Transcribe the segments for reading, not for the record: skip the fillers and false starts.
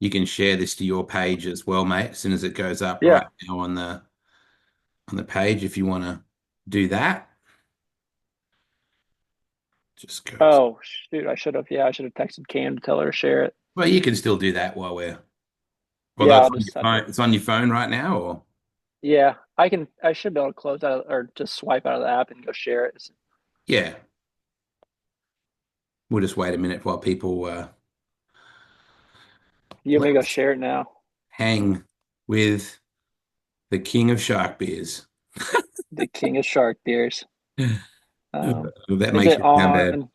you can share this to your page as well, mate, as soon as it goes up Yeah. right now on the page if you want to do that. Just goes. Oh, shoot. I should have. Yeah, I should have texted Cam to tell her to share it. Well, you can still do that although Yeah, it's I'll on your just have to. phone. It's on your phone right now, or Yeah, I can. I should be able to close out or just swipe out of the app and go share it. yeah. We'll just wait a minute while people You want me to go let's share it now? hang with the king of shark beers. The King of Shark Beers. That Is makes it you sound bad. on?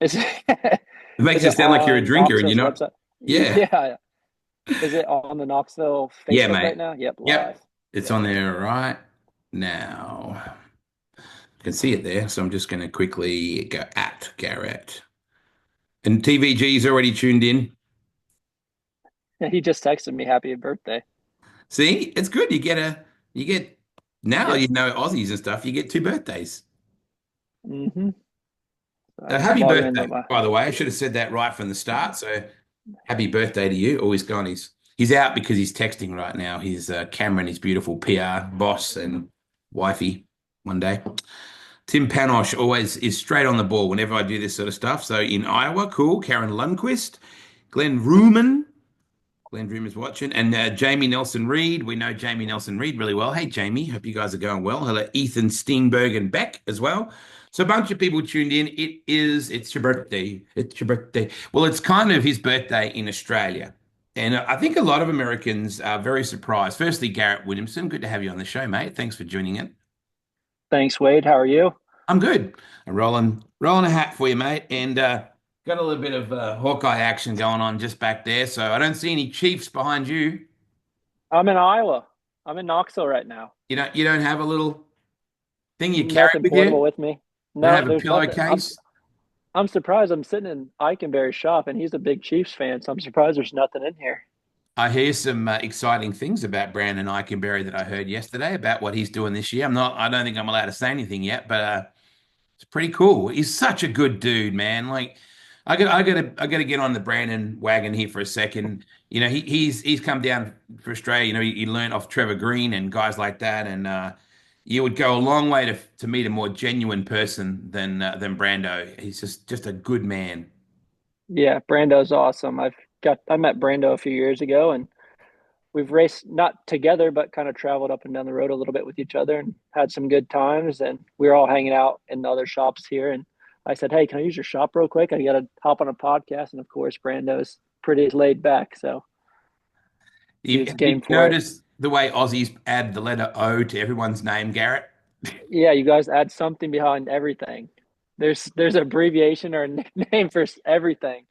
Is it? It makes Is it it sound like you're a on drinker and you're Knoxville's not. website? Yeah. Yeah. Is it on the Knoxville Yeah, Facebook mate. right now? Yep, live. Yep. It's Yep. on there right now. You can see it there. So I'm just going to quickly go at Garrett. And TVG's already tuned in. He just texted me happy birthday. See, it's good. You get, now Yeah. you know Aussies and stuff, you get two birthdays. Mm-hmm. So I'm just Happy logging into birthday, my. by the way. I should have said that right from the start. So happy birthday to you. Oh, he's gone. He's out because he's texting right now. He's Cameron, his beautiful PR boss and wifey one day. Tim Panosh always is straight on the ball whenever I do this sort of stuff. So in Iowa, cool. Karen Lundquist, Glenn Ruman. Glenn Ruman's watching. And Jamie Nelson Reed. We know Jamie Nelson Reed really well. Hey, Jamie. Hope you guys are going well. Hello, Ethan Steenberg and Beck as well. So a bunch of people tuned in. It's your birthday. It's your birthday. Well, it's kind of his birthday in Australia. And I think a lot of Americans are very surprised. Firstly, Garet Williamson, good to have you on the show, mate. Thanks for joining in. Thanks, Wade. How are you? I'm good. I'm rolling a hat for you, mate, and got a little bit of Hawkeye action going on just back there. So I don't see any Chiefs behind you. I'm in Iowa. I'm in Knoxville right now. You don't have a little thing you carry Nothing with portable you? with me. Don't No, have a there's nothing. pillowcase? I'm surprised. I'm sitting in Eikenberry's shop, and he's a big Chiefs fan, so I'm surprised there's nothing in here. I hear some exciting things about Brandon Eikenberry that I heard yesterday about what he's doing this year. I don't think I'm allowed to say anything yet, but it's pretty cool. He's such a good dude, man. Like, I got to get on the Brandon wagon here for a second. He's come down for Australia. He learned off Trevor Green and guys like that, and you would go a long way to meet a more genuine person than Brando. He's just a good man. Yeah, Brando's awesome. I met Brando a few years ago, and we've raced not together, but kind of traveled up and down the road a little bit with each other and had some good times. And we were all hanging out in the other shops here. And I said, "Hey, can I use your shop real quick? I got to hop on a podcast." And of course, Brando's pretty laid back, so he was Have you game for it. noticed the way Aussies add the letter O to everyone's name, Garrett? Yeah, you guys add something behind everything. There's an abbreviation or a nickname for everything.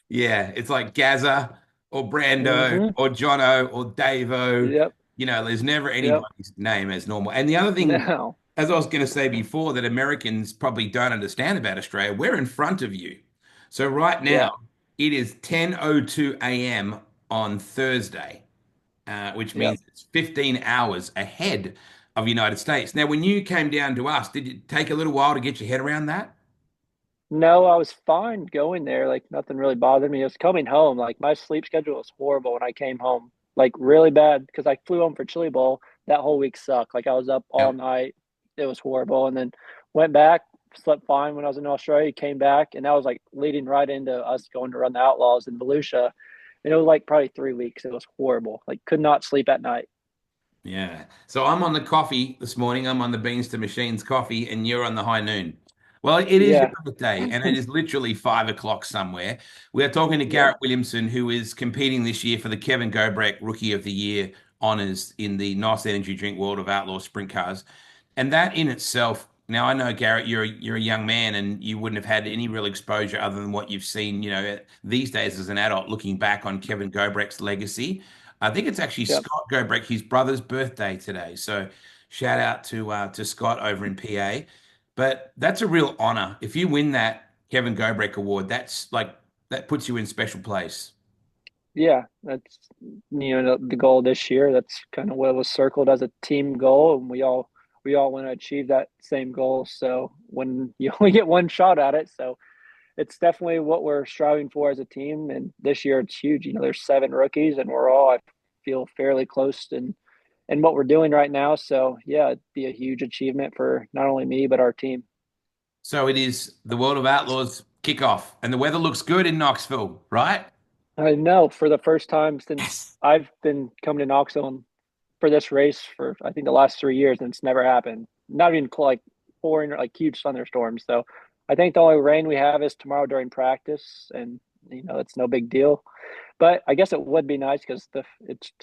Yeah, it's like Gaza or Brando Mm-hmm. or Jono or Davo. Yep. There's never Yep. anybody's name as normal. And the other thing, No. as I was going to say before, that Americans probably don't understand about Australia, we're in front of you. So right now, Yeah. it is 10:02 a.m. on Thursday, which Yep. means it's 15 hours ahead of United States. Now, when you came down to us, did it take a little while to get your head around that? No, I was fine going there. Like nothing really bothered me. It was coming home. Like my sleep schedule was horrible when I came home. Like really bad because I flew home for Chili Bowl. That whole week sucked. Like I was up all Yep. night. It was horrible. And then went back, slept fine when I was in Australia, came back, and that was like leading right into us going to run the Outlaws in Volusia. And it was like probably 3 weeks. It was horrible. Like could not sleep at night. Yeah. So I'm on the coffee this morning. I'm on the Beans to Machines coffee, and you're on the high noon. Well, it is your Yeah. birthday, and it is literally 5 o'clock somewhere. We are talking to Yep. Garet Williamson, who is competing this year for the Kevin Gobrecht Rookie of the Year honors in the Nice Energy Drink World of Outlaw Sprint Cars. And that in itself, now I know, Garrett, you're a young man and you wouldn't have had any real exposure other than what you've seen, these days as an adult, looking back on Kevin Gobrecht's legacy. I think it's actually Yep. Scott Gobrecht, his brother's birthday today. So shout out to Scott over in PA. But that's a real honor. If you win that Kevin Gobrecht award, that puts you in special place. Yeah, that's the goal this year. That's kind of what was circled as a team goal, and we all want to achieve that same goal. So when you only get one shot at it, so it's definitely what we're striving for as a team. And this year it's huge. There's 7 rookies, and we're all, I feel, fairly close in what we're doing right now. So yeah, it'd be a huge achievement for not only me but our team. So it is the World of Outlaws kickoff, and the weather looks good in Knoxville, right? I know, for the first time since Yes. I've been coming to Knoxville for this race for I think the last 3 years, and it's never happened. Not even like pouring like huge thunderstorms. So I think the only rain we have is tomorrow during practice, and it's no big deal. But I guess it would be nice because the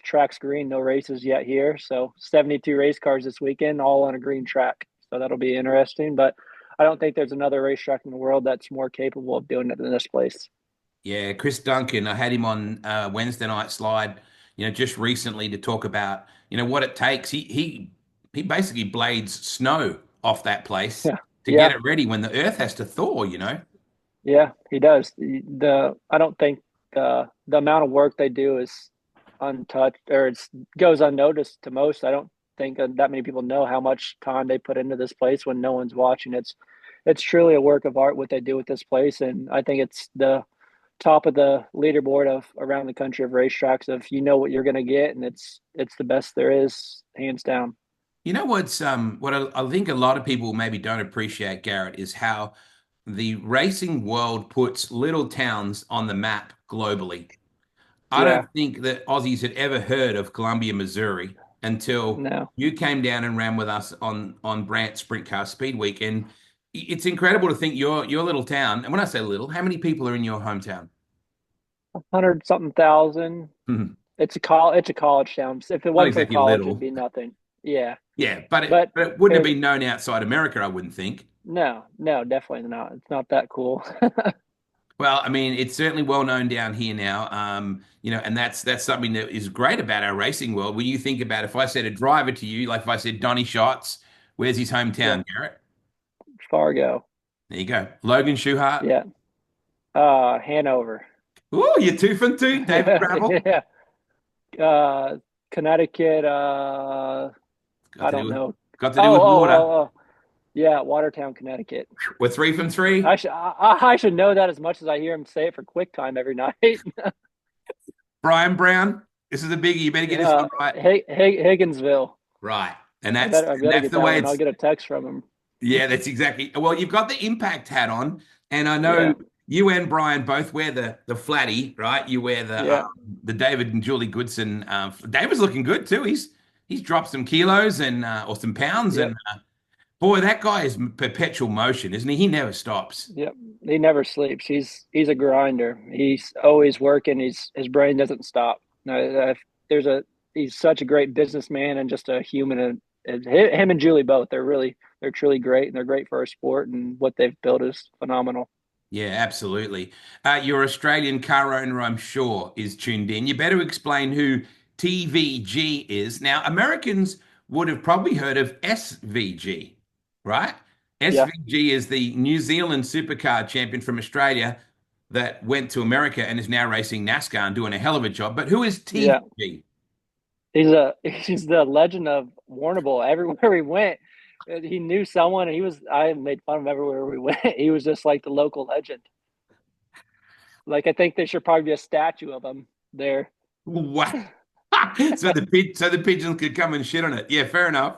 track's green, no races yet here. So 72 race cars this weekend, all on a green track. So that'll be interesting. But I don't think there's another racetrack in the world that's more capable of doing it than this place. Yeah, Chris Duncan, I had him on Wednesday night slide, just recently to talk about, what it takes. He basically blades snow off that place Yeah, to get yeah, it ready when the earth has to thaw. yeah. He does. I don't think the amount of work they do is untouched, or it goes unnoticed to most. I don't think that many people know how much time they put into this place when no one's watching. It's truly a work of art what they do with this place, and I think it's the top of the leaderboard of around the country of racetracks of what you're going to get, and it's the best there is, hands down. What I think a lot of people maybe don't appreciate, Garrett, is how the racing world puts little towns on the map globally. I don't Yeah, think that Aussies had ever heard of Columbia, Missouri until no, you came down and ran with us on Brant Sprint Car Speed Week. And it's incredible to think your little town, and when I say little, how many people are in your hometown? 100 something thousand. Mhm. It's a college town. If it Not wasn't for the exactly college, it'd little. be nothing. Yeah, Yeah, but it but but it wouldn't have it been known outside America, I wouldn't think. no, no, definitely not. It's not that cool. Well, I mean, it's certainly well known down here now. And that's something that is great about our racing world. When you think about if I said a driver to you, like if I said Donny Schatz, where's his Yeah, hometown, Garrett? Fargo. There you go. Logan Schuchart. Yeah, Hanover. Oh, you're 2 from 2, David Gravel. Yeah, Connecticut. Got I to do don't with know. got to do Oh, with oh, water. oh, oh. Yeah, Watertown, Connecticut. We're 3 from 3. I should know that as much as I hear him say it for QuickTime every night. Brian Brown. This is a biggie. You better get this one right. Higginsville. Right. And I that's better I and better that's get the that way one. I'll it's get a text from him. yeah, that's exactly. Well, you've got the impact hat on, and I know Yeah, you and Brian both wear the flatty, right? You wear yeah, the David and Julie Goodson. David's looking good too. He's dropped some kilos and or some pounds, yep, and boy, that guy is perpetual motion, isn't he? He never stops. yep. He never sleeps. He's a grinder. He's always working. His brain doesn't stop. No, there's a he's such a great businessman and just a human. And him and Julie both. They're truly great, and they're great for our sport. And what they've built is phenomenal. Yeah, absolutely. Your Australian car owner, I'm sure, is tuned in. You better explain who TVG is. Now, Americans would have probably heard of SVG, right? Yeah, SVG is the New Zealand supercar champion from Australia that went to America and is now racing NASCAR and doing a hell of a job. But who is yeah. TVG? He's the legend of Warrnambool. Everywhere he went, he knew someone. I made fun of him everywhere we went. He was just like the local legend. Like I think there should probably be a statue of him there. Wow. So the pigeons could come and shit on it. Yeah, fair enough.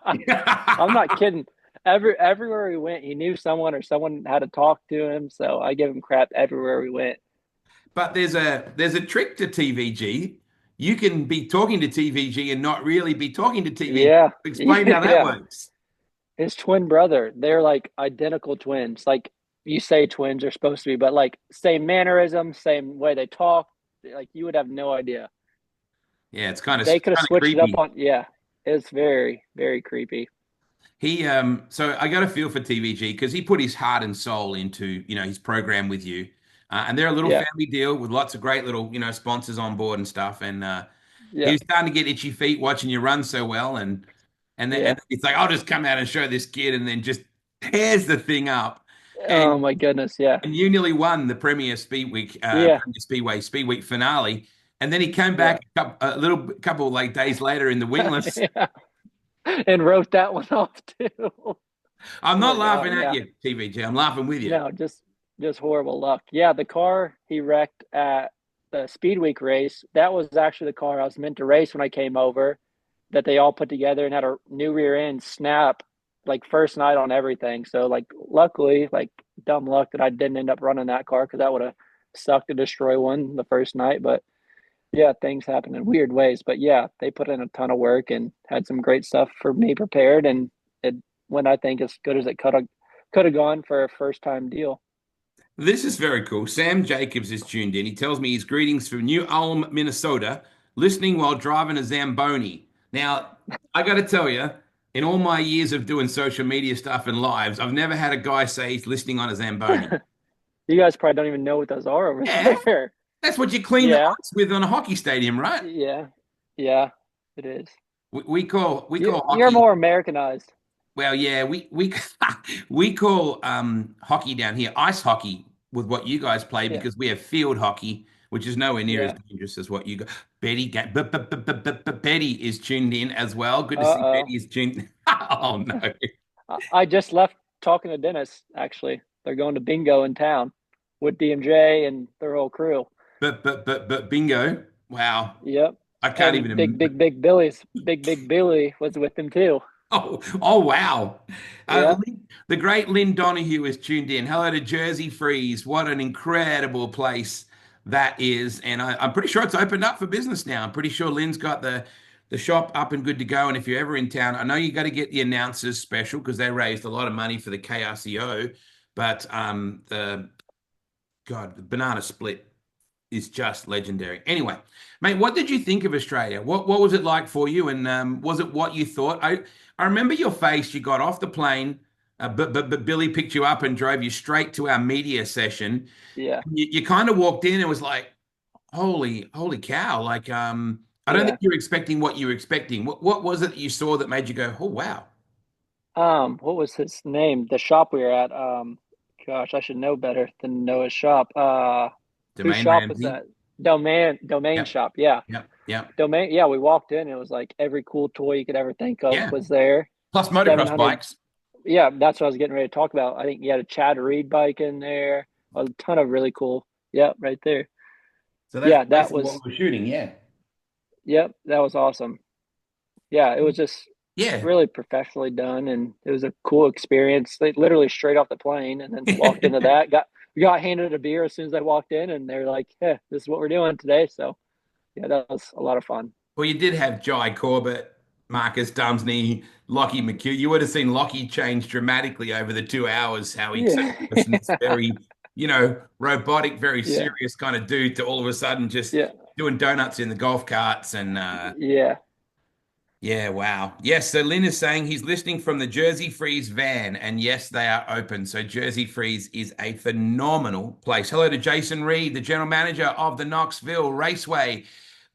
I'm not kidding. Everywhere we went, he knew someone or someone had to talk to him. So I give him crap everywhere we went. But there's a trick to TVG. You can be talking to TVG and not really be talking to TVG. Yeah, Explain how that yeah. works. His twin brother. They're like identical twins. Like you say, twins are supposed to be, but like same mannerisms, same way they talk. Like you would have no idea. Yeah, it's kind of They could have switched it up creepy. on. Yeah, it's very, very creepy. So I got a feel for TVG because he put his heart and soul into, his program with you. And they're a little Yeah, family deal with lots of great little, sponsors on board and stuff. And he yeah, was starting to get itchy feet watching you run so well. And yeah. it's like, I'll just come out and show this kid and then just tears the thing up. And Oh my goodness. Yeah, and you nearly won the Premier yeah, Speed Week finale. And then he came yeah, back a little couple like days later in the wingless. yeah. And wrote that one off too. I'm not Poor laughing guy. at Yeah. you, TVG. I'm laughing with you. No, just horrible luck. Yeah, the car he wrecked at the Speed Week race, that was actually the car I was meant to race when I came over, that they all put together and had a new rear end snap like first night on everything. So like luckily, like dumb luck that I didn't end up running that car because that would have sucked to destroy one the first night. But yeah, things happen in weird ways. But yeah, they put in a ton of work and had some great stuff for me prepared, and it went, I think, as good as it could have gone for a first time deal. This is very cool. Sam Jacobs is tuned in. He tells me his greetings from New Ulm, Minnesota, listening while driving a Zamboni. Now, I got to tell you, in all my years of doing social media stuff and lives, I've never had a guy say he's listening on a Zamboni. You guys probably don't even know what those are over Yeah, there. that's what you clean the Yeah, ice with on a hockey stadium, right? yeah, yeah. It is. We You call you're hockey. more Americanized. Well, yeah, we we call hockey down here ice hockey with what you guys play Yeah, because we have field hockey, which is nowhere near as yeah. dangerous as what you got. Betty is tuned in as well. Good to see Uh-oh. Betty is tuned. Oh no. I just left talking to Dennis, actually. They're going to bingo in town with DMJ and their whole crew. But bingo. Wow. Yep. I can't And even. Big Billy was with them too. Oh, wow. Yeah. The great Lynn Donahue is tuned in. Hello to Jersey Freeze. What an incredible place that is. And I'm pretty sure it's opened up for business now. I'm pretty sure Lynn's got the shop up and good to go. And if you're ever in town, I know you got to get the announcers special because they raised a lot of money for the KRCO. But the banana split is just legendary. Anyway, mate, what did you think of Australia? What was it like for you? And was it what you thought? I remember your face. You got off the plane, but Billy picked you up and drove you straight to our media session. Yeah. You kind of walked in and was like, holy cow! Like, I don't think Yeah. you were expecting what you were expecting. What was it that you saw that made you go, oh wow? What was his name? The shop we were at. Gosh, I should know better than know his shop. Whose Domain shop was Ramsey. that? Domain Yep, shop. Yeah. yep. Domain. Yeah, we walked in. It was like every cool toy you could ever think of Yeah. was there. Plus motocross 700. bikes. Yeah, that's what I was getting ready to talk about. I think you had a Chad Reed bike in there. A ton of really cool. Yep, right there. So that's Yeah, that basically what was. we were shooting. Yeah. Yep, that was awesome. Yeah, it was just Yeah. really professionally done, and it was a cool experience. They literally straight off the plane, and then walked into that. We got handed a beer as soon as I walked in, and they're like, "Yeah, this is what we're doing today." So yeah, that was a lot of fun. Well, you did have Jai Corbett, Marcus Dumsney, Lockie McHugh. You would have seen Lockie change dramatically over the 2 hours, how he turned Yeah, from this very, robotic, very yeah, serious kind of dude to all of a sudden just yeah, doing donuts in the golf carts. And yeah. yeah, wow. Yes, so Lynn is saying he's listening from the Jersey Freeze van, and yes, they are open. So Jersey Freeze is a phenomenal place. Hello to Jason Reed, the general manager of the Knoxville Raceway.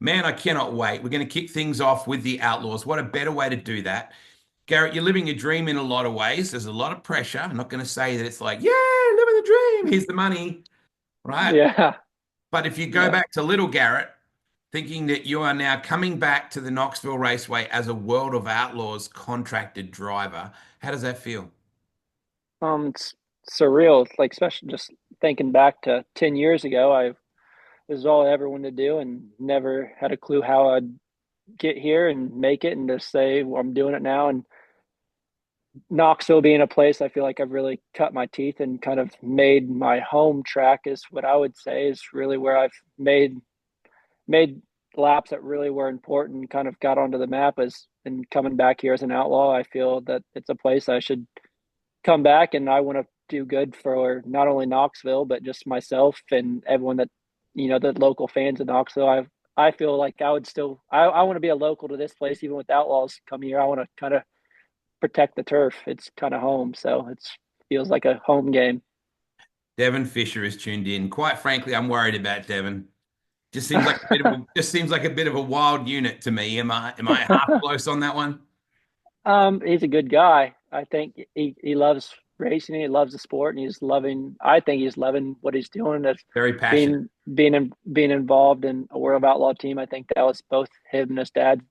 Man, I cannot wait. We're going to kick things off with the Outlaws. What a better way to do that. Garrett, you're living a dream in a lot of ways. There's a lot of pressure. I'm not going to say that it's like, yeah, living the dream. Here's the money, right? Yeah, But if you go yeah. back to little Garrett, thinking that you are now coming back to the Knoxville Raceway as a World of Outlaws contracted driver, how does that feel? It's surreal. Like especially just thinking back to 10 years ago, this is all I ever wanted to do, and never had a clue how I'd get here and make it, and to say, well, I'm doing it now. And Knoxville being a place I feel like I've really cut my teeth and kind of made my home track is what I would say is really where I've made laps that really were important, kind of got onto the map as, and coming back here as an outlaw. I feel that it's a place I should come back, and I want to do good for not only Knoxville but just myself and everyone that, the local fans of Knoxville. I feel like I would still I want to be a local to this place even with Outlaws coming here. I want to kind of protect the turf. It's kind of home, so it's feels like a home game. Devon Fisher is tuned in. Quite frankly, I'm worried about Devon. Just seems like a bit of a wild unit to me. Am I half close on that one? He's a good guy. I think he loves racing. He loves the sport, and he's loving. I think he's loving what he's doing. As Very passionate. being involved in a World of Outlaw team. I think that was both him and his dad's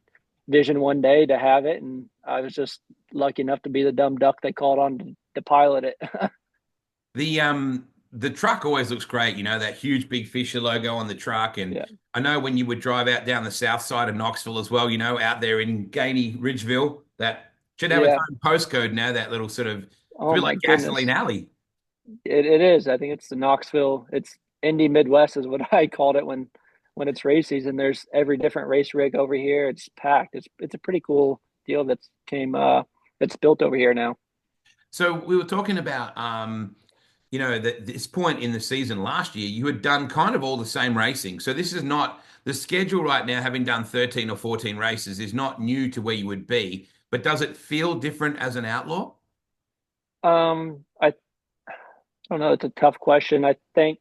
vision one day to have it, and I was just lucky enough to be the dumb duck they called on to pilot it. The the truck always looks great, that huge big Fisher logo on the truck. And Yeah. I know when you would drive out down the south side of Knoxville as well, out there in Gainey, Ridgeville, that should have its Yeah. own postcode now, that little sort of, it's a Oh bit my like Gasoline goodness. Alley. It is. I think it's the Knoxville. It's Indy Midwest is what I called it when it's race season. There's every different race rig over here. It's packed. It's a pretty cool deal that's built over here now. So we were talking about, that this point in the season last year, you had done kind of all the same racing. So this is not the schedule right now, having done 13 or 14 races, is not new to where you would be. But does it feel different as an outlaw? I don't know. It's a tough question. I think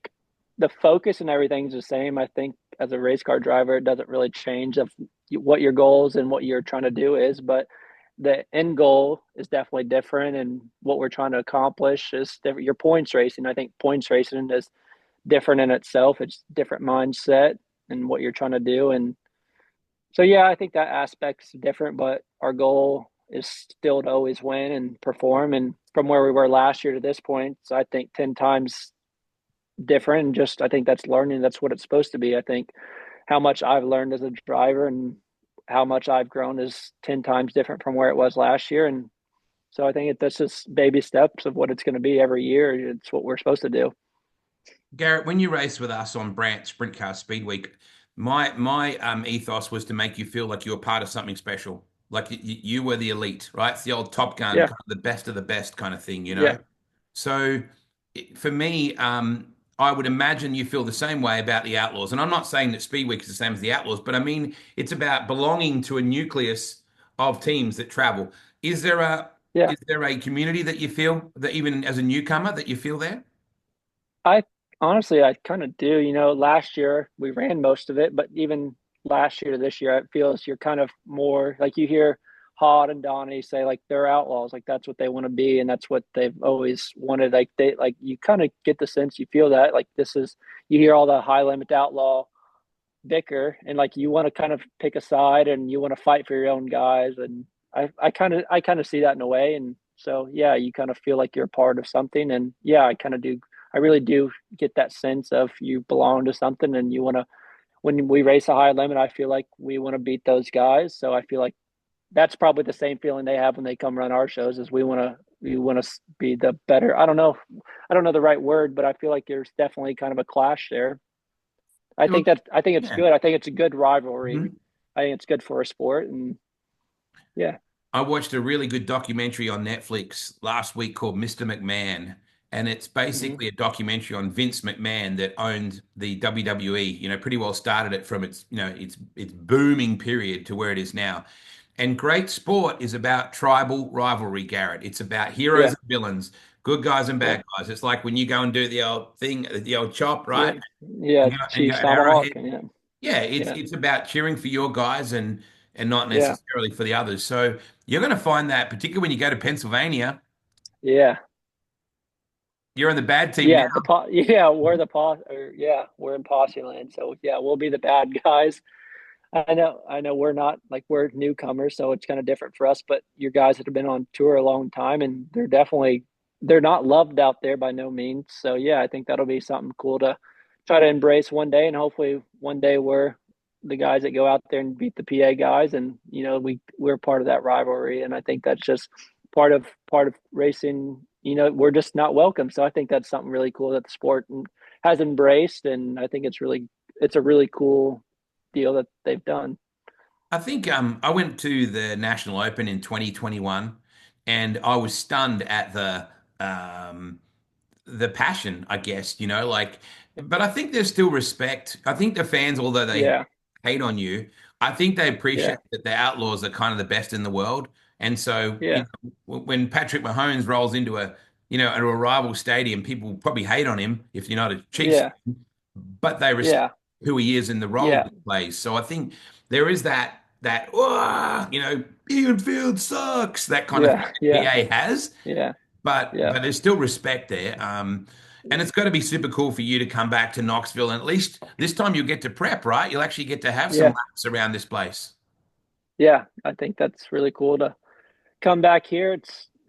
the focus and everything's the same. I think as a race car driver, it doesn't really change of what your goals and what you're trying to do is, but the end goal is definitely different, and what we're trying to accomplish is different. Your points racing, I think points racing is different in itself. It's different mindset and what you're trying to do, and so yeah, I think that aspect's different, but our goal is still to always win and perform. And from where we were last year to this point, so I think 10 times different. And just I think that's learning. That's what it's supposed to be. I think how much I've learned as a driver and how much I've grown is 10 times different from where it was last year. And so I think that's just baby steps of what it's going to be every year. It's what we're supposed to do. Garrett, when you raced with us on Brant Sprint Car Speed Week, my ethos was to make you feel like you were part of something special, like you were the elite, right? It's the old Top Gun, Yeah. kind of the best of the best kind of thing, Yeah. So for me, I would imagine you feel the same way about the Outlaws. And I'm not saying that Speed Week is the same as the Outlaws, but I mean it's about belonging to a nucleus of teams that travel. Is there a Yeah. is there a community that you feel that even as a newcomer that you feel there? I honestly, I kind of do. Last year we ran most of it, but even last year to this year, it feels you're kind of more like you hear Hod and Donnie say like they're outlaws, like that's what they want to be, and that's what they've always wanted. Like you kind of get the sense you feel that like this is you hear all the high limit outlaw bicker, and like you want to kind of pick a side and you want to fight for your own guys, and I kind of see that in a way, and so yeah, you kind of feel like you're a part of something, and yeah, I kind of do. I really do get that sense of you belong to something, and you want to. When we race a high limit, I feel like we want to beat those guys. So I feel like that's probably the same feeling they have when they come run our shows. Is we want to be the better. I don't know the right word, but I feel like there's definitely kind of a clash there. Look, I think it's yeah. good. I think it's a good rivalry. Mhm. I think it's good for a sport, and yeah, I watched a really good documentary on Netflix last week called Mr. McMahon. And it's hmm basically a documentary on Vince McMahon that owned the WWE, pretty well started it from its booming period to where it is now. And great sport is about tribal rivalry, Garrett. It's about heroes yeah, and villains, good guys and yeah, bad guys. It's like when you go and do the old thing, the old chop, yeah, right? yeah. And go Chiefs at tomahawk, Arrowhead. and yeah, Yeah, it's yeah, it's about cheering for your guys and not yeah, necessarily for the others. So you're going to find that, particularly when you go to Pennsylvania, yeah. you're in the bad team now. Yeah, yeah, we're the posse, or yeah, we're in posse land. So yeah, we'll be the bad guys. I know we're not like we're newcomers, so it's kind of different for us, but your guys that have been on tour a long time and they're not loved out there by no means. So yeah, I think that'll be something cool to try to embrace one day, and hopefully one day we're the guys that go out there and beat the PA guys, and we're part of that rivalry, and I think that's just part of racing. We're just not welcome, so I think that's something really cool that the sport has embraced, and I think it's a really cool deal that they've done. I think I went to the National Open in 2021 and I was stunned at the passion, I guess, but I think there's still respect. I think the fans, although they Yeah, hate on you, I think they yeah, appreciate that the Outlaws are kind of the best in the world. And so, yeah, when Patrick Mahomes rolls into a rival stadium, people probably hate on him if you're not a Chiefs, yeah, but they respect yeah, who he is and the role that yeah, he plays. So I think there is that oh, Field sucks, that kind of thing yeah, that yeah, PA has, yeah, but yeah, there's still respect there. And it's got to be super cool for you to come back to Knoxville, and at least this time you'll get to prep, right? You'll actually get to have some yeah, laps around this place. yeah. I think that's really cool to come back here.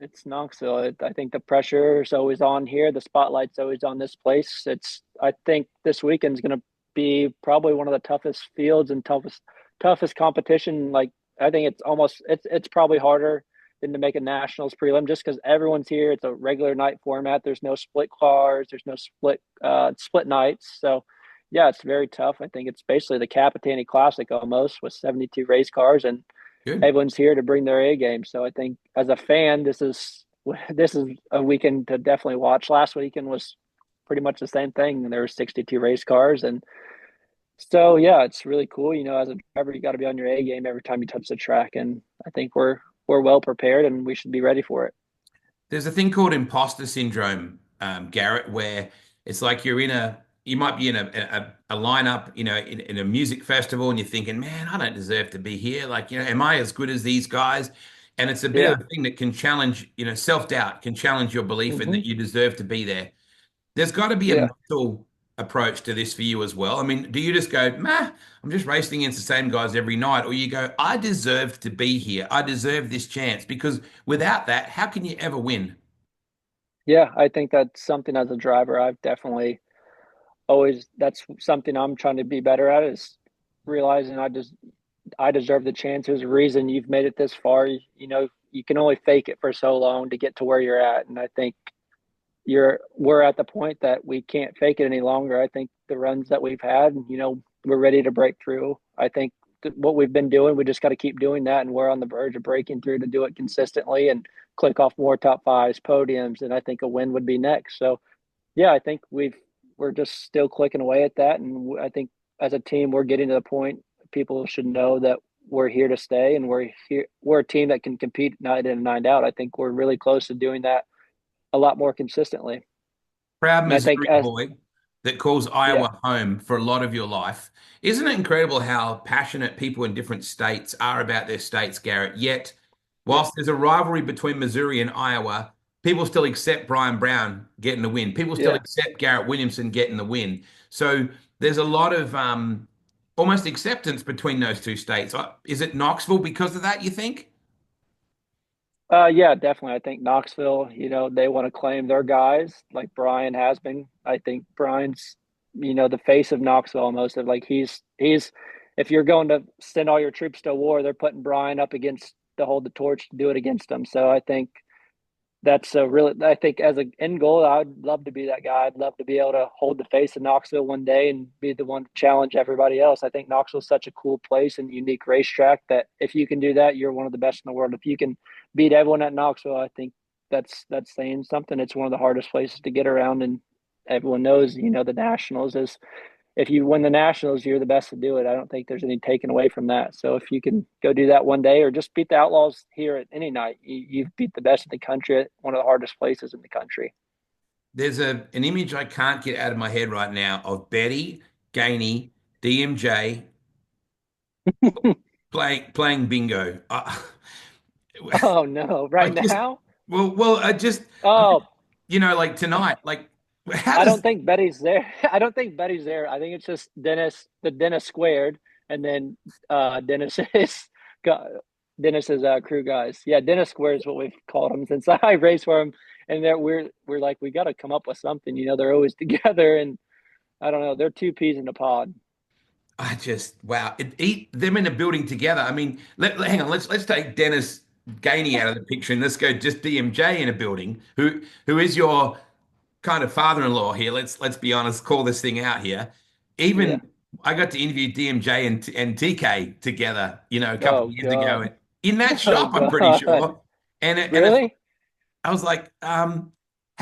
It's Knoxville. I think the pressure is always on here. The spotlight's always on this place. I think this weekend's going to be probably one of the toughest fields and toughest competition. Like, I think it's probably harder than to make a nationals prelim just because everyone's here. It's a regular night format. There's no split cars. There's no split nights. So, yeah, it's very tough. I think it's basically the Capitani Classic almost with 72 race cars, and Good. everyone's here to bring their A game. So I think as a fan, this is a weekend to definitely watch. Last weekend was pretty much the same thing. There were 62 race cars, and so yeah, it's really cool. As a driver, you got to be on your A game every time you touch the track, and I think we're well prepared, and we should be ready for it. There's a thing called imposter syndrome, Garrett, where it's like you might be in a lineup, in a music festival, and you're thinking, man, I don't deserve to be here. Like, am I as good as these guys? And it's a bit Yeah. of a thing that can challenge, self-doubt can challenge your belief in that Hmm. you deserve to be there. There's got to be a Yeah. mental approach to this for you as well. I mean, do you just go, nah, I'm just racing against the same guys every night? Or you go, I deserve to be here. I deserve this chance. Because without that, how can you ever win? Yeah. I think that's something as a driver, I've definitely always, that's something I'm trying to be better at is realizing I deserve the chance. There's a reason you've made it this far. You can only fake it for so long to get to where you're at. And I think we're at the point that we can't fake it any longer. I think the runs that we've had, we're ready to break through. I think what we've been doing, we just got to keep doing that. And we're on the verge of breaking through to do it consistently and click off more top fives, podiums. And I think a win would be next. So yeah, I think we're just still clicking away at that. And I think as a team, we're getting to the point people should know that we're here to stay, and we're a team that can compete night in and night out. I think we're really close to doing that a lot more consistently. Proud And I think Missouri boy that calls yeah, Iowa home for a lot of your life. Isn't it incredible how passionate people in different states are about their states, Garrett? Yet, yeah, whilst there's a rivalry between Missouri and Iowa, people still accept Brian Brown getting the win. People still yeah. accept Garet Williamson getting the win. So there's a lot of almost acceptance between those two states. Is it Knoxville because of that, you think? Yeah, definitely. I think Knoxville, they want to claim their guys like Brian has been. I think Brian's, the face of Knoxville almost of like he's if you're going to send all your troops to war, they're putting Brian up against to hold the torch to do it against them. So I think that's a really, I think as an end goal, I'd love to be that guy. I'd love to be able to hold the face of Knoxville one day and be the one to challenge everybody else. I think Knoxville's such a cool place and unique racetrack that if you can do that, you're one of the best in the world. If you can beat everyone at Knoxville, I think that's saying something. It's one of the hardest places to get around, and everyone knows, the Nationals is if you win the Nationals, you're the best to do it. I don't think there's any taken away from that. So if you can go do that one day or just beat the Outlaws here at any night, you've beat the best in the country at one of the hardest places in the country. There's an image I can't get out of my head right now of Betty, Gainey, DMJ playing bingo. Oh no, I right just now? I Oh, like tonight, like how I does don't think Betty's there. I don't think Betty's there. I think it's just Dennis squared, and then Dennis is got Dennis's crew guys. Yeah, Dennis squared is what we've called him since I raced for him. And we're like we got to come up with something. They're always together, and I don't know. They're two peas in a pod. I just wow, eat them in a building together. I mean, hang on, let's take Dennis Gainey out of the picture and let's go just DMJ in a building. Who is your kind of father-in-law here? Let's be honest, call this thing out here. Yeah. Even I got to interview DMJ and TK together, a couple of Oh years ago God. in that Oh shop, I'm pretty God. sure. And Really? I was like, how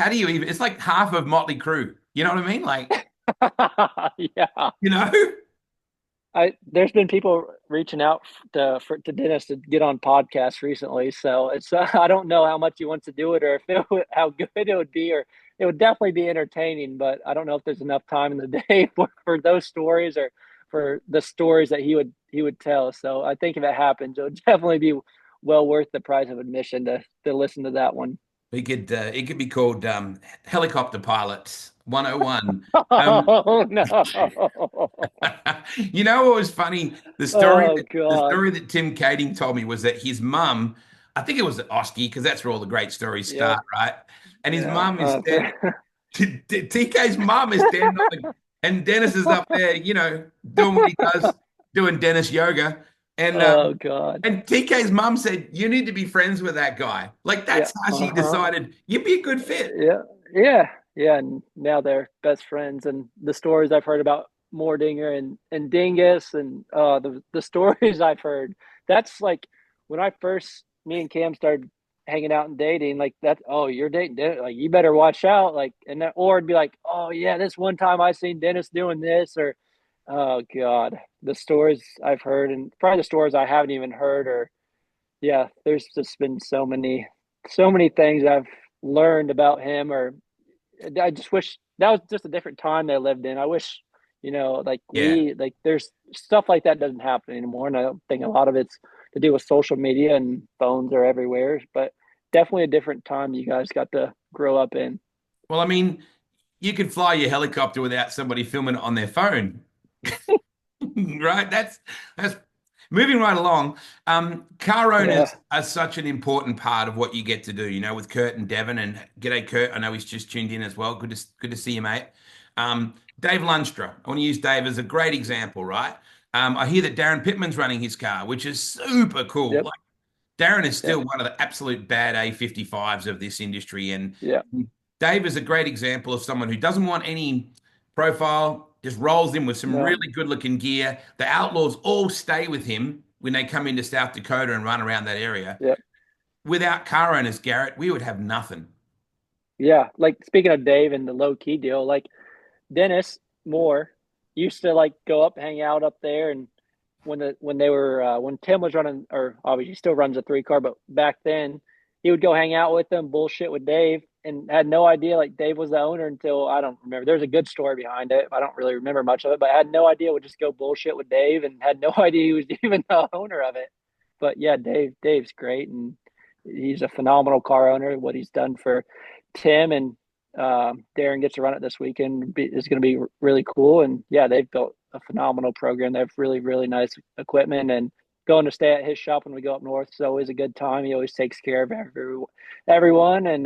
do you even? It's like half of Motley Crue. You know what I mean? Like, Yeah. you know. There's been people reaching out to Dennis to get on podcasts recently, so it's I don't know how much he wants to do it or if how good it would be, or it would definitely be entertaining, but I don't know if there's enough time in the day for those stories or for the stories that he would tell. So I think if it happens, it would definitely be well worth the price of admission to listen to that one. It could be called Helicopter Pilots 101. Oh no! You know what was funny? Oh The God! story that Tim Kading told me was that his mum I think it was at Oski because that's where all the great stories Yep. start, right? And his Yeah. mum is standing. TK's mum is standing on the, and Dennis is up there, doing what he does, doing Dennis yoga, and Oh God. and TK's mum said, "You need to be friends with that guy." Like Yeah. that's how she Uh-huh. decided you'd be a good fit. Yeah. Yeah. Yeah. And now they're best friends. And the stories I've heard about Mordinger and Dingus and the stories I've heard. That's like when I first me and Cam started hanging out and dating, like that, oh, you're dating Dennis, like you better watch out. Like and that or it'd be like, oh yeah, this one time I seen Dennis doing this or oh God. The stories I've heard and probably the stories I haven't even heard or yeah, there's just been so many things I've learned about him or I just wish that was just a different time they lived in. I wish, like Yeah. there's stuff like that doesn't happen anymore. And I don't think a lot of it's to do with social media and phones are everywhere, but definitely a different time you guys got to grow up in. Well, I mean, you could fly your helicopter without somebody filming it on their phone, right? That's moving right along. Car Yeah. owners are such an important part of what you get to do, with Kurt and Devon. And g'day, Kurt. I know he's just tuned in as well. Good to see you, mate. Dave Lunstra. I want to use Dave as a great example, right? I hear that Darren Pittman's running his car, which is super cool. Yep. Like Darren is Yep. still one of the absolute bad A55s of this industry, and Yeah. Dave is a great example of someone who doesn't want any profile, just rolls in with some No. really good looking gear. The Outlaws all stay with him when they come into South Dakota and run around that area. Yep. Without car owners, Garrett, we would have nothing. Yeah. Like speaking of Dave and the low key deal, like Dennis Moore used to like go up, hang out up there, and when they were when Tim was running, or obviously he still runs a three car, but back then he would go hang out with them, bullshit with Dave, and had no idea like Dave was the owner until I don't remember. There's a good story behind it. I don't really remember much of it, but I had no idea. Would just go bullshit with Dave, and had no idea he was even the owner of it. But yeah, Dave's great, and he's a phenomenal car owner. What he's done for Tim and Darren gets to run it this weekend is going to be really cool. And yeah, they've built a phenomenal program. They have really, really nice equipment and going to stay at his shop when we go up north is always a good time. He always takes care of everyone. And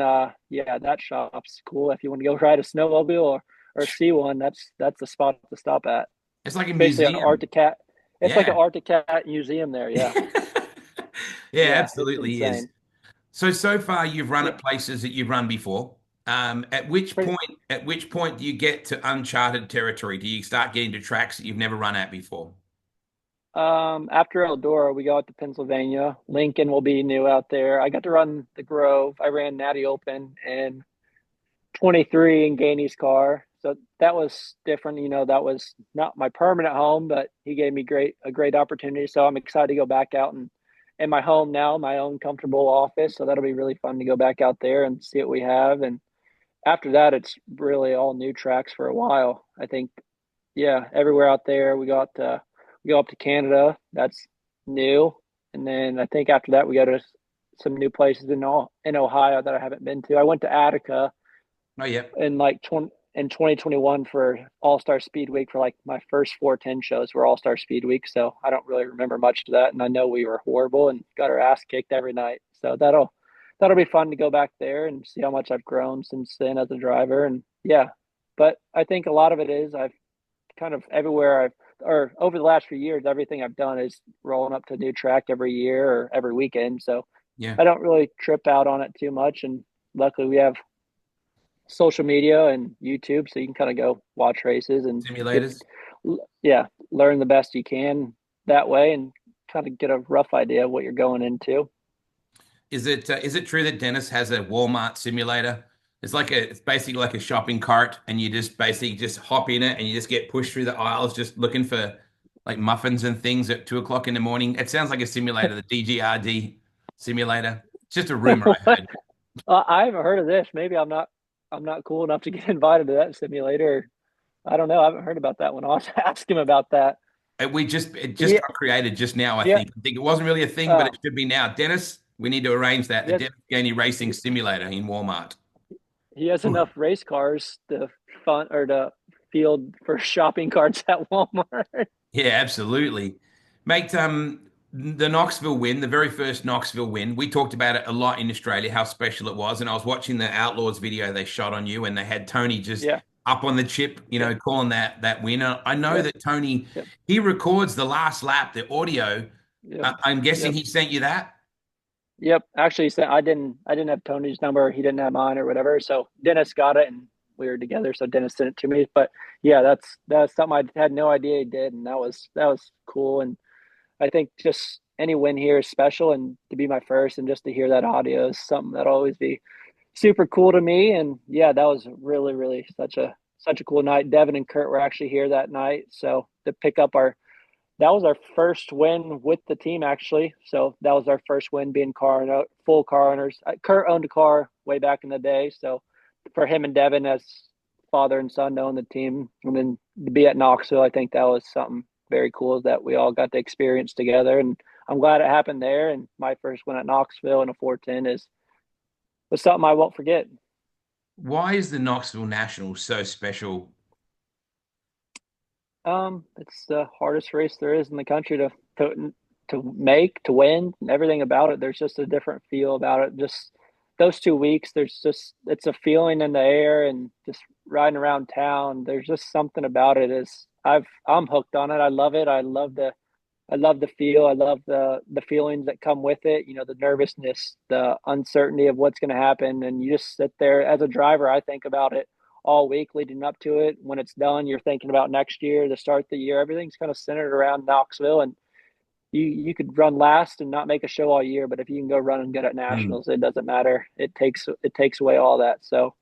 yeah, that shop's cool. If you want to go ride a snowmobile or see one, that's the spot to stop at. It's like a It's basically an museum. Arctic cat. It's like an Yeah. Arctic cat museum there. Yeah. Yeah, Yeah. It's absolutely is. insane. So far you've run Yeah. at places that you've run before. At which point do you get to uncharted territory? Do you start getting to tracks that you've never run at before? After Eldora, we go out to Pennsylvania. Lincoln will be new out there. I got to run the Grove. I ran Natty Open and 23 in Gainey's car. So that was different. That was not my permanent home, but he gave me a great opportunity. So I'm excited to go back out and in my home now, my own comfortable office. So that'll be really fun to go back out there and see what we have. And after that, it's really all new tracks for a while. I think, yeah, everywhere out there. We go up to Canada. That's new. And then I think after that, we go to some new places in Ohio that I haven't been to. I went to Attica Oh, yeah. in like 2021 for All Star Speed Week for like my first 410 shows were All Star Speed Week. So I don't really remember much of that. And I know we were horrible and got our ass kicked every night. So that'll be fun to go back there and see how much I've grown since then as a driver. And yeah, but I think a lot of it is I've kind of everywhere or over the last few years, everything I've done is rolling up to a new track every year or every weekend. So Yeah. I don't really trip out on it too much. And luckily we have social media and YouTube, so you can kind of go watch races and Simulators. yeah, learn the best you can that way and kind of get a rough idea of what you're going into. Is it true that Dennis has a Walmart simulator? It's basically like a shopping cart, and you just basically just hop in it, and you just get pushed through the aisles, just looking for like muffins and things at 2 o'clock in the morning. It sounds like a simulator, the DGRD simulator. It's just a rumor I heard. I haven't heard of this. Maybe I'm not cool enough to get invited to that simulator. I don't know. I haven't heard about that one. I'll have to ask him about that. It just Yeah, got created just now, I yeah. think. I think it wasn't really a thing, but Uh, it should be now. Dennis, we need to arrange that. he The has Dennis Gainey Racing Simulator in Walmart. he has enough race cars to fund or to field for shopping carts at Walmart. Yeah, absolutely. Mate, the Knoxville win, the very first Knoxville win, we talked about it a lot in Australia, how special it was. And I was watching the Outlaws video they shot on you, and they had Tony just Yeah. up on the chip, Yep. calling that win. And I know Yep. that Tony, Yep. he records the last lap, the audio. Yep. I'm guessing Yep. he sent you that. Yep. Actually, I didn't have Tony's number. He didn't have mine or whatever. So Dennis got it, and we were together. So Dennis sent it to me. But yeah, that's something I had no idea he did, and that was cool. And I think just any win here is special, and to be my first, and just to hear that audio is something that'll always be super cool to me. And yeah, that was really, really such a cool night. Devin and Kurt were actually here that night, so to pick up our that was our first win with the team actually. So that was our first win being full car owners. Kurt owned a car way back in the day, so for him and Devin as father and son knowing the team, and then to be at Knoxville, I think that was something very cool that we all got to experience together. And I'm glad it happened there. And my first win at Knoxville in a 410 was something I won't forget. Why is the Knoxville National so special? It's the hardest race there is in the country to make, to win, and everything about it. There's just a different feel about it. Just those 2 weeks, it's a feeling in the air and just riding around town. There's just something about it. I'm hooked on it. I love it. I love the feel. I love the feelings that come with it. The nervousness, the uncertainty of what's going to happen, and you just sit there as a driver. I think about it all week leading up to it. When it's done, you're thinking about next year, the start of the year. Everything's kind of centered around Knoxville, and you could run last and not make a show all year, but if you can go run and good at Hmm. nationals, it doesn't matter. It takes away all that. So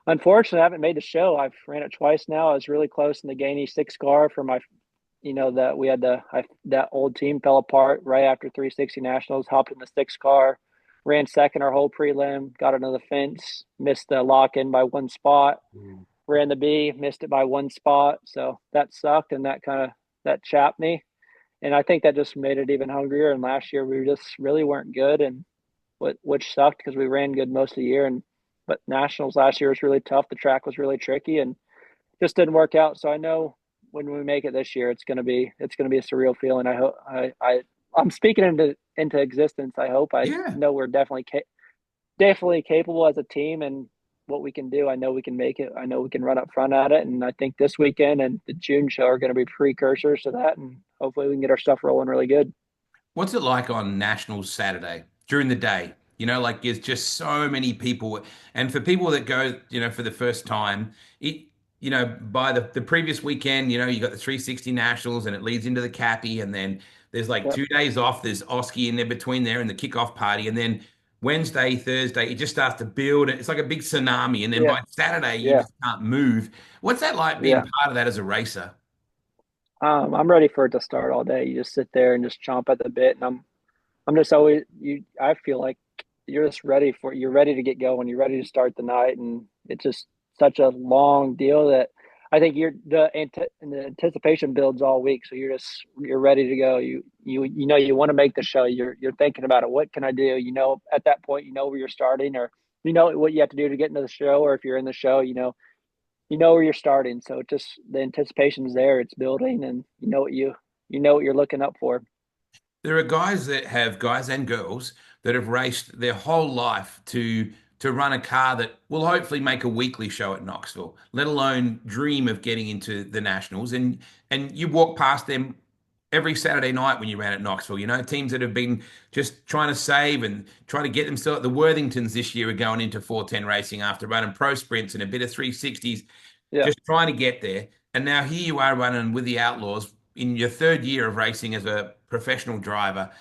unfortunately, I haven't made the show. I've ran it twice now. I was really close in the Gainey six car for my that we had that old team fell apart right after 360 nationals. Hopped in the six car, ran second our whole prelim, got another fence, missed the lock in by one spot. Ran the B, missed it by one spot, so that sucked, and that chapped me. And I think that just made it even hungrier. And last year we just really weren't good, and which sucked because we ran good most of the year. And but nationals last year was really tough. The track was really tricky, and just didn't work out. So I know when we make it this year, it's gonna be a surreal feeling. I hope I'm speaking into existence. I hope. I Yeah. know we're definitely capable as a team, and what we can do. I know we can make it. I know we can run up front at it. And I think this weekend and the June show are going to be precursors to that. And hopefully we can get our stuff rolling really good. What's it like on National Saturday during the day? Like there's just so many people. And for people that go, for the first time, by the previous weekend, you got the 360 Nationals and it leads into the Cappy. And then there's like Yep. 2 days off. There's Oski in there between there and the kickoff party. And then Wednesday, Thursday, it just starts to build. It's like a big tsunami. And then Yeah. by Saturday, you Yeah. just can't move. What's that like being Yeah. part of that as a racer? I'm ready for it to start all day. You just sit there and just chomp at the bit. And I'm just always I feel like you're ready to get going. You're ready to start the night. And it's just such a long deal that I think the anticipation builds all week. So you're ready to go. You want to make the show. You're thinking about it. What can I do? At that point, where you're starting, or what you have to do to get into the show, or if you're in the show, you know where you're starting. So it just the anticipation's there. It's building, and you know what you're looking up for. There are guys and girls that have raced their whole life to run a car that will hopefully make a weekly show at Knoxville, let alone dream of getting into the nationals. And you walk past them every Saturday night when you ran at Knoxville. Teams that have been just trying to save and trying to get themselves. The Worthingtons this year are going into 410 racing after running pro sprints and a bit of 360s, Yeah, just trying to get there. And now here you are running with the Outlaws in your third year of racing as a professional driver.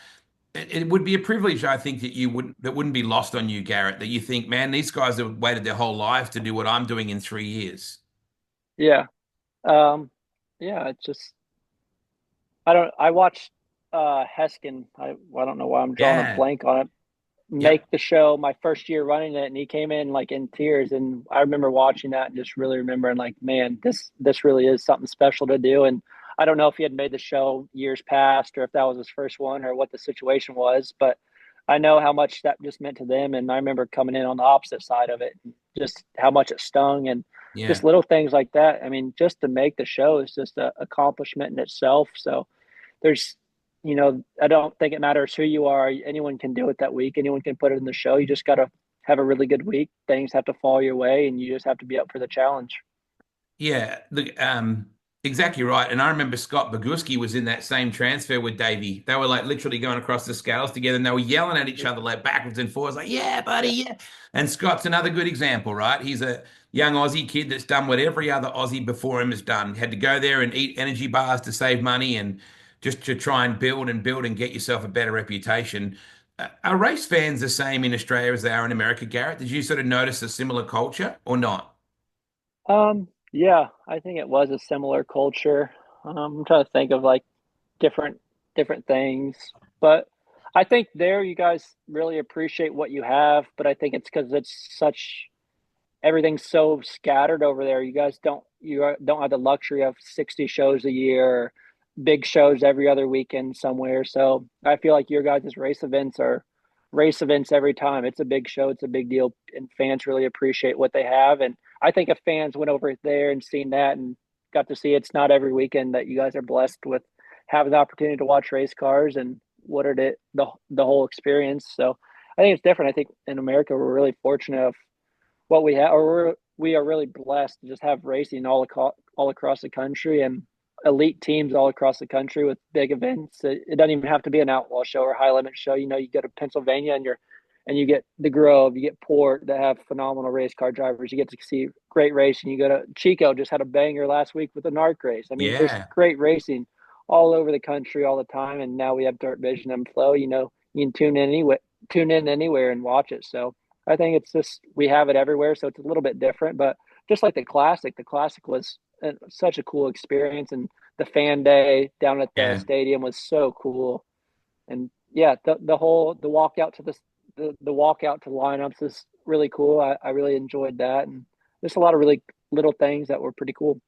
It would be a privilege, I think, that wouldn't be lost on you, Garrett, that you think, man, these guys have waited their whole lives to do what I'm doing in 3 years. yeah, um, yeah. It's just I don't. I watched Heskin. I don't know why I'm drawing a Yeah. blank on it. Yep. Make the show my first year running it, and he came in like in tears. And I remember watching that and just really remembering, like, man, this really is something special to do. And I don't know if he had made the show years past or if that was his first one or what the situation was, but I know how much that just meant to them. And I remember coming in on the opposite side of it, just how much it stung, and Yeah. just little things like that. I mean, just to make the show is just an accomplishment in itself. So there's I don't think it matters who you are. Anyone can do it that week. Anyone can put it in the show. You just got to have a really good week. Things have to fall your way, and you just have to be up for the challenge. Yeah, exactly right. And I remember Scott Boguski was in that same transfer with Davey. They were like literally going across the scales together and they were yelling at each other like backwards and forwards, like, yeah, buddy, Yeah. yeah. And Scott's another good example, right? He's a young Aussie kid that's done what every other Aussie before him has done. Had to go there and eat energy bars to save money and just to try and build and get yourself a better reputation. Are race fans the same in Australia as they are in America, Garrett? Did you sort of notice a similar culture or not? Yeah, I think it was a similar culture. I'm trying to think of like different different things, but I think there you guys really appreciate what you have. But I think it's because it's such everything's so scattered over there. You don't have the luxury of 60 shows a year, big shows every other weekend somewhere. So I feel like your guys' race events are race events every time. It's a big show, it's a big deal, and fans really appreciate what they have. And I think if fans went over there and seen that and got to see it's not every weekend that you guys are blessed with having the opportunity to watch race cars and what are the whole experience. So I think it's different. I think in America we're really fortunate of what we have, or we are really blessed to just have racing all across the country and elite teams all across the country with big events. It doesn't even have to be an outlaw show or high limit show. You go to Pennsylvania and you get the Grove, you get Port that have phenomenal race car drivers. You get to see great racing. You go to Chico, just had a banger last week with the NARC race. I mean, there's Yeah. great racing all over the country all the time, and now we have Dirt Vision and Flow. You can tune in anywhere and watch it. So I think it's just we have it everywhere, so it's a little bit different. But just like the classic was such a cool experience, and the fan day down at the Yeah. stadium was so cool. And yeah, the walk out to the walk out to lineups is really cool. I really enjoyed that, and there's a lot of really little things that were pretty cool.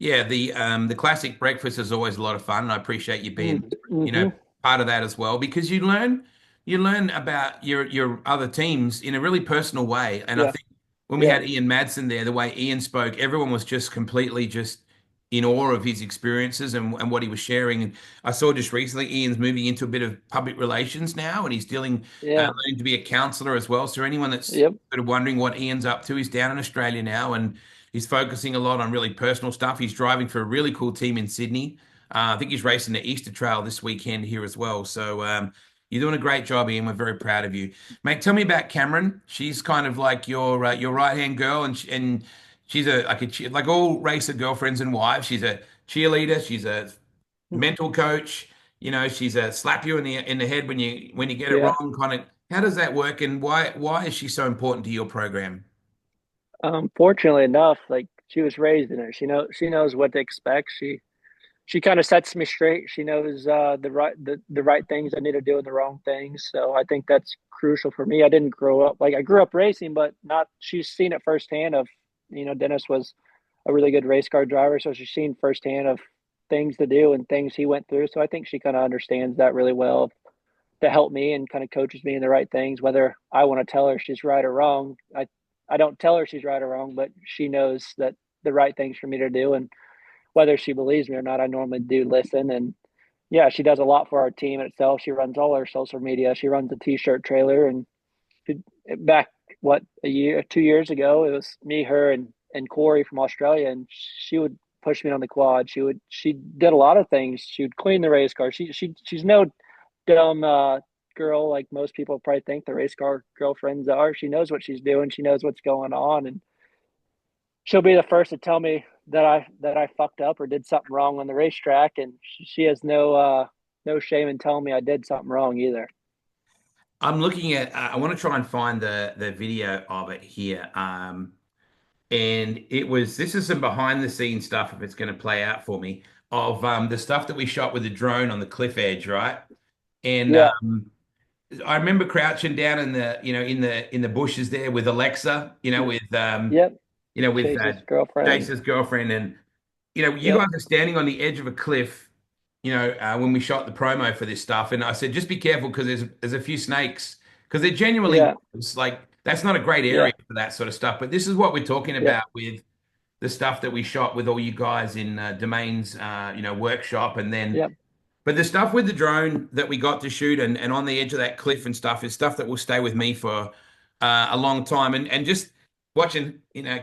Yeah, the classic breakfast is always a lot of fun. And I appreciate you being, Mm-hmm. part of that as well because you learn about your other teams in a really personal way. And I Yeah, think when we yeah, had Ian Madsen there, the way Ian spoke, everyone was just completely just in awe of his experiences and what he was sharing. And I saw just recently Ian's moving into a bit of public relations now, and he's yeah, learning to be a counselor as well. So anyone that's yep, sort of wondering what Ian's up to, he's down in Australia now, and he's focusing a lot on really personal stuff. He's driving for a really cool team in Sydney. I think he's racing the Easter Trail this weekend here as well. So you're doing a great job, Ian. We're very proud of you, mate. Tell me about Cameron. She's kind of like your right hand girl, and she's like all racer girlfriends and wives. She's a cheerleader. She's a mental coach. She's a slap you in the head when you get it yeah. wrong. Kind of, how does that work, and why is she so important to your program? Fortunately enough, like she was raised in it. She knows what to expect. She kind of sets me straight. She knows the right things I need to do and the wrong things. So I think that's crucial for me. I didn't grow up like I grew up racing, but not. She's seen it firsthand. Dennis was a really good race car driver, so she's seen firsthand of things to do and things he went through. So I think she kind of understands that really well to help me and kind of coaches me in the right things. Whether I want to tell her she's right or wrong, I don't tell her she's right or wrong, but she knows that the right things for me to do and whether she believes me or not, I normally do listen. And yeah, she does a lot for our team itself. She runs all our social media. She runs a t-shirt trailer. And back, what, a year, 2 years ago, it was me, her, and Corey from Australia. And she would push me on the quad. She did a lot of things. She would clean the race car. She's no dumb girl like most people probably think the race car girlfriends are. She knows what she's doing. She knows what's going on. And she'll be the first to tell me that I fucked up or did something wrong on the racetrack, and she has no shame in telling me I did something wrong either. I'm looking at. I want to try and find the video of it here. And this is some behind the scenes stuff if it's going to play out for me of the stuff that we shot with the drone on the cliff edge, right? And Yeah, I remember crouching down in the bushes there with Alexa, yep. with Chase's girlfriend. Jace's girlfriend, and you Yep. guys are standing on the edge of a cliff, when we shot the promo for this stuff, and I said just be careful because there's a few snakes because there genuinely Yeah, was like that's not a great yeah, area for that sort of stuff, but this is what we're talking yep, about with the stuff that we shot with all you guys in Domain's workshop, and then yep. But the stuff with the drone that we got to shoot and on the edge of that cliff and stuff is stuff that will stay with me for a long time. And just watching,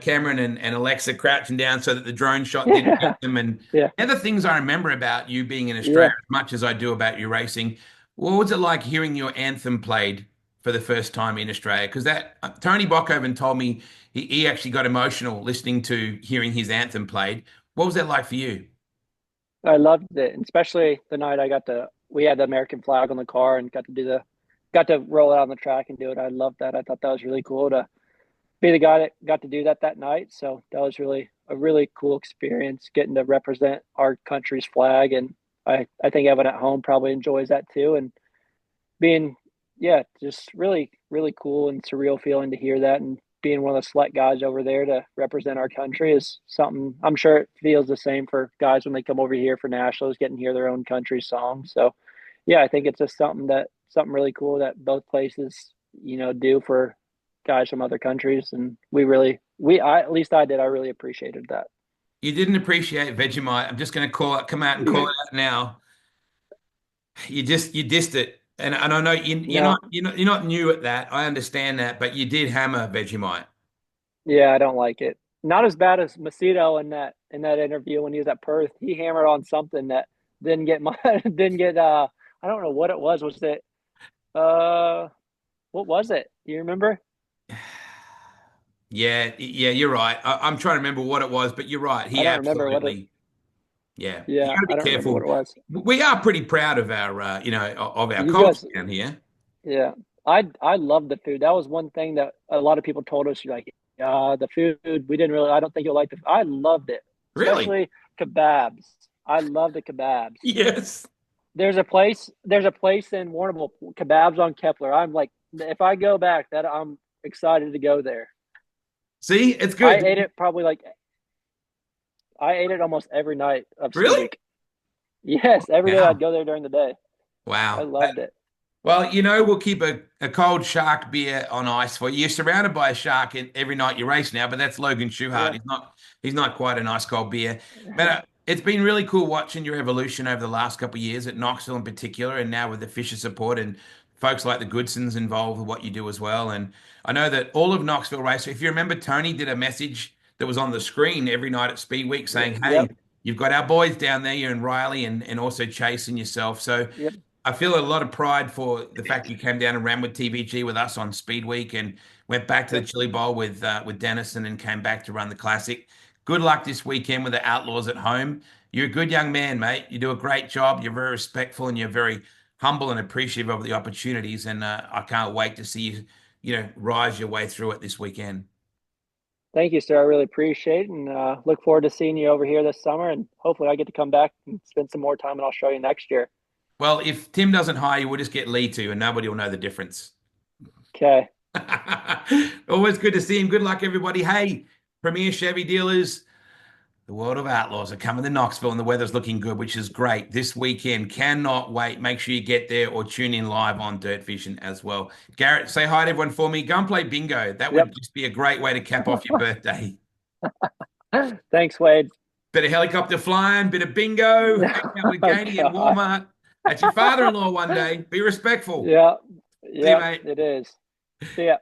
Cameron and Alexa crouching down so that the drone shot didn't hit Yeah, them. And yeah, the other things I remember about you being in Australia yeah. as much as I do about you racing, what was it like hearing your anthem played for the first time in Australia? Because that Tony Bockoven told me he actually got emotional listening to hearing his anthem played. What was that like for you? I loved it, and especially the night we had the American flag on the car and got to roll it on the track and do it. I loved that. I thought that was really cool to be the guy that got to do that night. So that was really a really cool experience getting to represent our country's flag. And I think everyone at home probably enjoys that too. And being, yeah, just really, really cool and surreal feeling to hear that. And being one of the select guys over there to represent our country is something I'm sure it feels the same for guys when they come over here for nationals, getting to hear their own country song. So, yeah, I think it's just something really cool that both places, do for guys from other countries. And at least I did, I really appreciated that. You didn't appreciate Vegemite. I'm just going to come out and call it out now. You dissed it, and I know No, you're not new at that. I understand that, but you did hammer Vegemite. yeah, I don't like it. Not as bad as Macedo in that interview when he was at Perth. He hammered on something that didn't get my didn't get I don't know what it was. Was it uh what was it? Do you remember? Yeah, you're right. I'm trying to remember what it was, but you're right. I He don't remember what it absolutely, yeah. You yeah, got to I be don't remember what careful. it was. We are pretty proud of our, of our You culture guys down here. yeah. I love the food. That was one thing that a lot of people told us like the food we didn't really I don't think you'll like the I loved it. Really? Especially kebabs. I love the kebabs. Yes. There's a place in Warrnambool, kebabs on Kepler. I'm like, if I go back, that I'm excited to go there. See, it's I good. ate it probably like I ate it almost every night of Speed Really? Week. Yes, every day I'd Wow. go there during the day. I Wow. loved it. Well, we'll keep a cold shark beer on ice for you. You're surrounded by a shark every night you race now, but that's Logan Schuchart. Yeah. He's not quite an ice cold beer. But it's been really cool watching your evolution over the last couple of years at Knoxville in particular, and now with the Fisher support and folks like the Goodsons involved with what you do as well. And I know that all of Knoxville Raceway, if you remember, Tony did a message that was on the screen every night at Speed Week saying, "Hey, Yep. you've got our boys down there, you and Riley, and also Chase and yourself." So Yep. I feel a lot of pride for the fact you came down and ran with TVG with us on Speed Week and went back to the Yep. Chili Bowl with Dennison and came back to run the Classic. Good luck this weekend with the Outlaws at home. You're a good young man, mate. You do a great job. You're very respectful and you're very humble and appreciative of the opportunities. And I can't wait to see you, rise your way through it this weekend. Thank you, sir. I really appreciate it, and look forward to seeing you over here this summer. And hopefully, I get to come back and spend some more time in Australia next year. Well, if Tim doesn't hire you, we'll just get Lee to, and nobody will know the difference. Okay. Always good to see him. Good luck, everybody. Hey, Premier Chevy dealers, the World of Outlaws are coming to Knoxville, and the weather's looking good, which is great. This weekend, cannot wait. Make sure you get there or tune in live on Dirt Vision as well. Garrett, say hi to everyone for me. Go and play bingo. That would Yep. just be a great way to cap off your birthday. Thanks, Wade. Bit of helicopter flying, bit of bingo, hang out with Oh, Gainey and God. Walmart. That's your father-in-law one day. Be respectful. Yeah. See you, Yep. mate. It is. See ya.